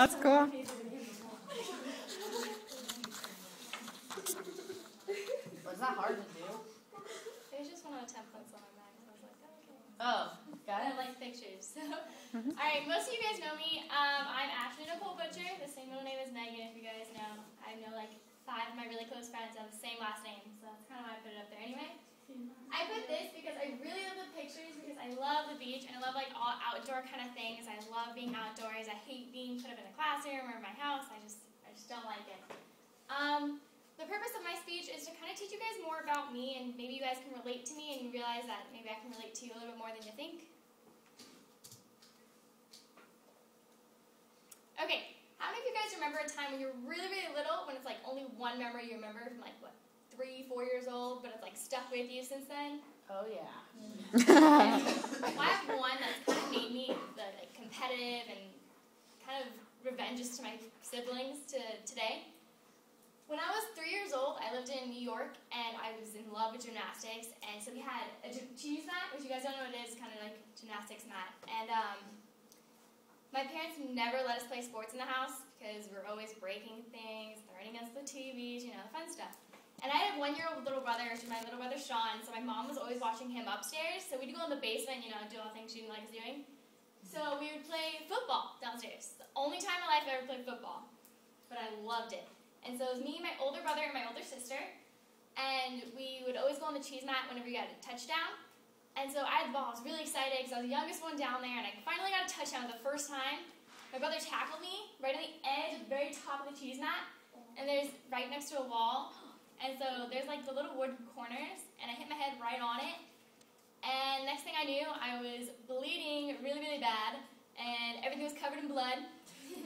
That's cool. Was that hard to do? It was just one of the templates on my Mac, so I was like, oh, okay. Oh, got I it? like pictures. So, Alright, most of you guys know me. I'm Ashley Nicole Butcher. The same middle name as Megan, if you guys know. I know like 5 of my really close friends have the same last name, so that's kind of why I put it up there. Anyway, I put this because I really love the pictures, because I love the beach, and I love like all outdoor kind of things. I love being outdoors. I hate being put up in a classroom or in my house. I just don't like it. The purpose of my speech is to kind of teach you guys more about me, and maybe you guys can relate to me and you realize that maybe I can relate to you a little bit more than you think. Okay, how many of you guys remember a time when you were really, really little, when it's like only one memory you remember from like, what, 3, 4 years old, but it's like stuck with you since then? Oh, yeah. Well, I have one that's kind of made me like competitive and kind of revengeous to my siblings to today. When I was 3 years old, I lived in New York, and I was in love with gymnastics, and so we had a cheese mat, which you guys don't know what it is, kind of like gymnastics mat, and my parents never let us play sports in the house, because we're always breaking things, throwing against the TVs, you know, the fun stuff. And I had a 1-year-old little brother, my little brother Sean, so my mom was always watching him upstairs, so we'd go in the basement, you know, do all the things she didn't like us doing. So we would play football downstairs. The only time in my life I ever played football, but I loved it. And so it was me, my older brother, and my older sister, and we would always go on the cheese mat whenever we got a touchdown. And so I had the ball. I was really excited because I was the youngest one down there, and I finally got a touchdown the first time. My brother tackled me right on the edge at the very top of the cheese mat, and there's right next to a wall. And so there's like the little wood corners, and I hit my head right on it. And next thing I knew, I was bleeding really, really bad, and everything was covered in blood.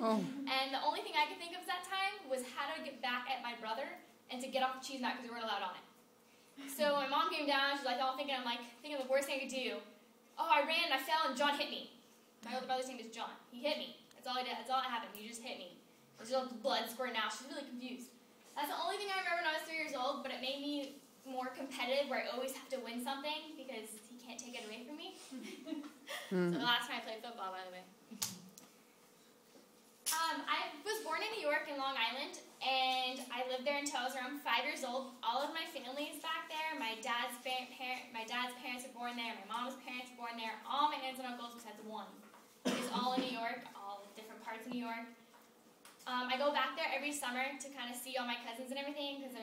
Oh. And the only thing I could think of at that time was how to get back at my brother and to get off the cheese mat because we weren't allowed on it. So my mom came down, she's like all thinking, I'm like thinking of the worst thing I could do. Oh, I ran and I fell and John hit me. My older brother's name is John. He hit me. That's all he did. That's all that happened. He just hit me. There's all blood squirting out. She's really confused. That's the only thing I remember when I was 3 years old, but it made me more competitive where I always have to win something because he can't take it away from me. So the last time I played football, by the way. I was born in New York in Long Island, and I lived there until I was around 5 years old. All of my family is back there. My dad's parents were born there. My mom's parents were born there. All my aunts and uncles besides one is all in New York, all different parts of New York. I go back there every summer to kind of see all my cousins and everything because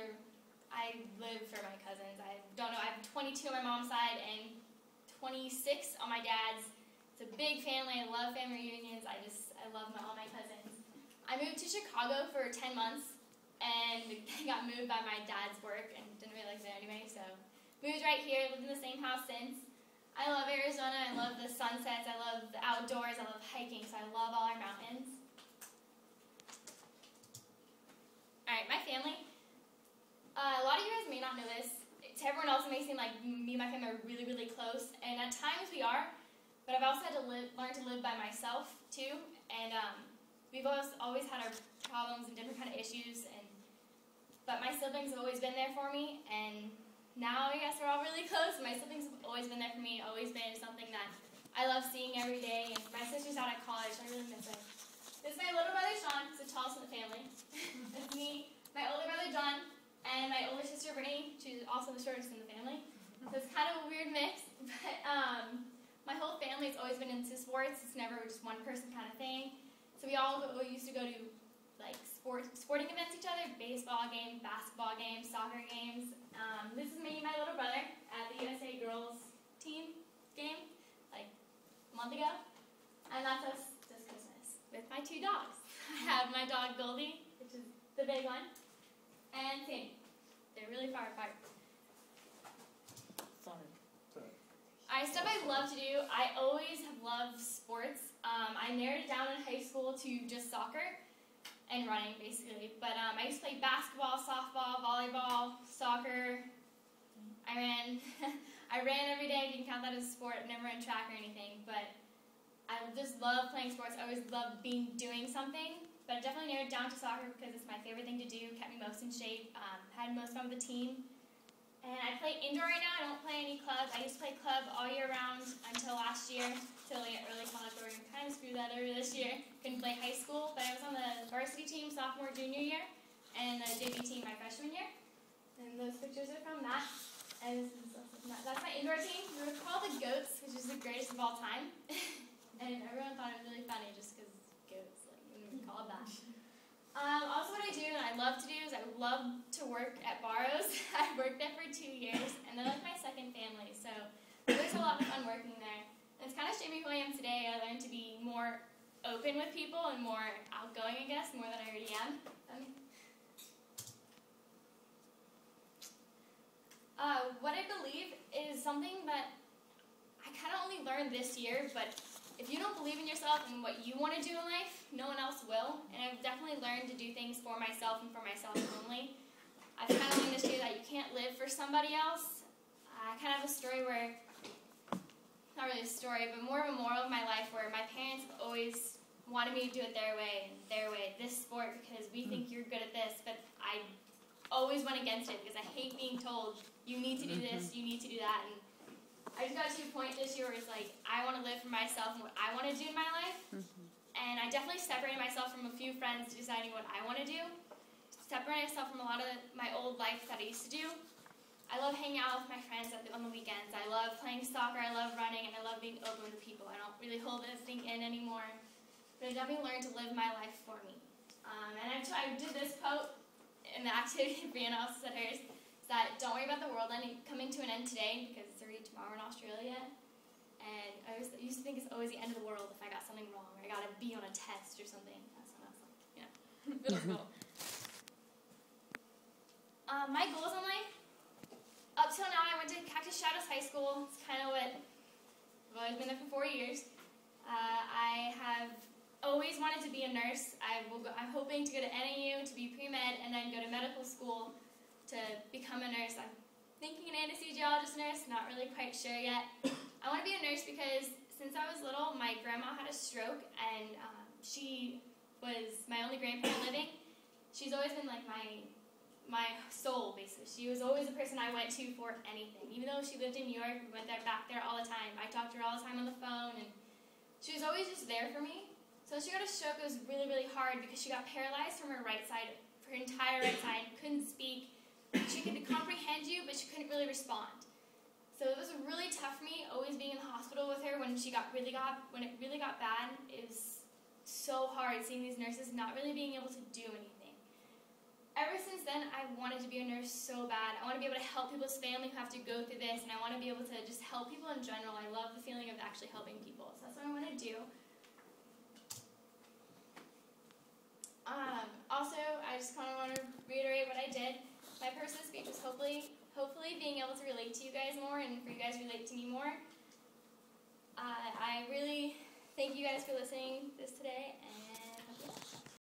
I live for my cousins. I don't know. I have 22 on my mom's side and 26 on my dad's. It's a big family. I love family reunions. I love all my cousins. I moved to Chicago for 10 months, and I got moved by my dad's work, and didn't really like it anyway, so moved right here, lived in the same house since. I love Arizona. I love the sunsets. I love the outdoors. I love hiking, so I love all our mountains. All right, my family. A lot of you guys may not know this. To everyone else, it may seem like me and my family are really, really close, and at times we are. But I've also had to learn to live by myself, too, and we've always had our problems and different kind of issues, but my siblings have always been there for me, and now I guess we're all really close. My siblings have always been there for me, always been something that I love seeing every day, and my sister's out at college, so I really miss her. This is my little brother, Sean, he's the tallest in the family. It's me, my older brother, John, and my older sister, Brittany, she's also the shortest in the family. So it's kind of a weird mix, but my whole family has always been into sports. It's never just one person kind of thing. So we all used to go to like sporting events each other, baseball games, basketball games, soccer games. This is me and my little brother at the USA girls team game like a month ago. And that's us this Christmas with my 2 dogs. I have my dog Goldie, which is the big one, and Sammy. They're really far apart. Stuff I love to do, I always have loved sports. I narrowed it down in high school to just soccer and running, basically. But I used to play basketball, softball, volleyball, soccer. I ran every day. You can count that as a sport. I've never run track or anything. But I just love playing sports. I always loved doing something. But I definitely narrowed it down to soccer because it's my favorite thing to do. Kept me most in shape. Had most fun with the team. And I play indoor right now. I don't play any clubs. I used to play club all year round until last year, until early college, where we kind of screwed that over this year. Couldn't play high school, but I was on varsity team sophomore, junior year, and the JV team my freshman year. And those pictures are from that. And that's my indoor team. We were called the Goats, which is the greatest of all time. And everyone thought it was really funny just because goats, like, when we were called that. Also what I do and I love to do is I love to work at Barrows. I worked there for 2 years, and they're like my second family, so there's a lot of fun working there. And it's kind of shaping who I am today. I learned to be more open with people and more outgoing, I guess, more than I already am. What I believe is something that I kind of only learned this year, but if you don't believe in yourself and what you want to do in life, no one else will. And I've definitely learned to do things for myself and for myself only. I've kind of learned this year that you can't live for somebody else. I kind of have a story where, not really a story, but more of a moral of my life where my parents have always wanted me to do it their way, this sport because we think you're good at this, but I always went against it because I hate being told, you need to do this, you need to do that. And I just got to a point this year where it's like, I want to live for myself and what I want to do in my life. And I definitely separated myself from a few friends deciding what I want to do. Separated myself from a lot of my old life that I used to do. I love hanging out with my friends on the weekends. I love playing soccer, I love running, and I love being open with people. I don't really hold anything in anymore. But I definitely learned to live my life for me. And I did this quote in the activity Brianna also said hers. That don't worry about the world coming to an end today because it's already tomorrow in Australia. And I used to think it's always the end of the world if I got something wrong or I got a B on a test or something. That's what I was like, middle school. My goals in life, up till now I went to Cactus Shadows High School. It's kind of what I've always been there for 4 years. I have always wanted to be a nurse. I'm hoping to go to NAU to be pre-med and then go to medical school to become a nurse. I'm thinking an anesthesiologist nurse, not really quite sure yet. I want to be a nurse because since I was little, my grandma had a stroke, and she was my only grandparent living. She's always been like my soul, basically. She was always the person I went to for anything. Even though she lived in New York, we went back there all the time. I talked to her all the time on the phone, and she was always just there for me. So when she got a stroke, it was really, really hard because she got paralyzed from her right side, her entire right side, couldn't speak. She could comprehend you, but she couldn't really respond. So it was really tough for me, always being in the hospital with her when it really got bad. It was so hard seeing these nurses not really being able to do anything. Ever since then, I wanted to be a nurse so bad. I want to be able to help people's family who have to go through this, and I want to be able to just help people in general. I love the feeling of actually helping people, so that's what I want to do. Also, I just kind of want to reiterate what I did. My purpose of speech was hopefully being able to relate to you guys more and for you guys to relate to me more. I really thank you guys for listening this today.